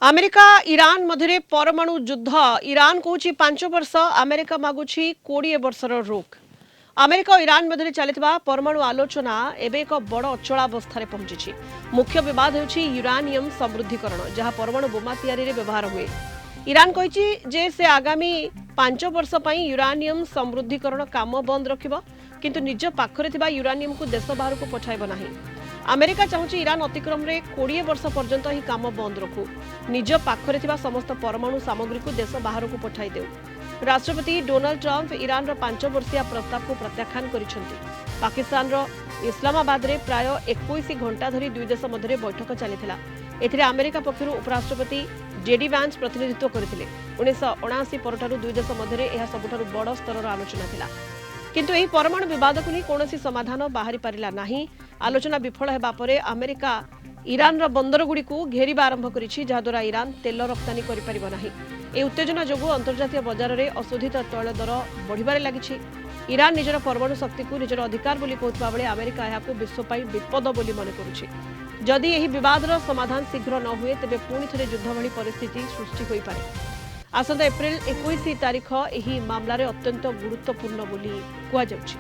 America Iran मध्य परमाणु युद्ध Iran कहूँ 5 वर्ष अमेरिका मागुछि 20 वर्षर रोक। अमेरिका और ईरान मध्य चलता परमाणु आलोचना एवं एक बड़ अचलावस्था पहुंची। मुख्य बद होछि यूरानियम समृद्धिकरण जहां परमाणु बोमा तैयारी व्यवहार हुए। ईरान कही से आगामी 5 वर्ष यूरानियम समृद्धिकरण काम बंद रखिब किंतु निज पाखरे थिबा यूरानियम को देश बाहर को पठाइब नाही। अमेरिका चाहूँ ईरान अतिक्रम में 20 वर्ष पर्यंत ही काम बंद रखू, निज पाखरे थिबा समस्त परमाणु सामग्री को देश बाहर को पठाई देउ। राष्ट्रपति डोनाल्ड ट्रंप ईरान 5 वर्षिया प्रस्ताव को प्रत्याख्यान करिसेंति। पाकिस्तान इस्लामाबाद रे प्राय 21 घंटा धरी दुई देश मध्य बैठक चलीथिला। एथिरे अमेरिका पक्षरु उपराष्ट्रपति जेडी वांस प्रतिनिधित्व करथिले। 1979 परठारु दुई देश मध्य यह सबुठारु बड़ स्तरर आलोचना थिला, किंतु एही परमाणु विवाद को नहीं कौनसी समाधान बाहरी पारिला नाही। आलोचना विफल हेबा परे अमेरिका ईरान बंदर गुड़ी को घेरिबा आरंभ करिछि, जहाद्वारा ईरान तेल रप्तानी करि परिबो नाही। ए उत्तेजना जोगु अंतर्जातीय बजार में अशोधित तैल दर बढ़िबारे लागिछि। ईरान निजर परमाणु शक्ति को निजर अधिकार बोली कहउतबा बेले अमेरिका एहाको विश्व पई विपद बोली मन करुछि। जदि एही विवादर समाधान शीघ्र न हुए तेबे पुणी थरे युद्ध भली परिस्थिति सृष्टि होई पारे। आसंता एप्रिल 21 तारीख एही मामलारे अत्यंत गुरुत्वपूर्ण बोली कुआ जाउछि।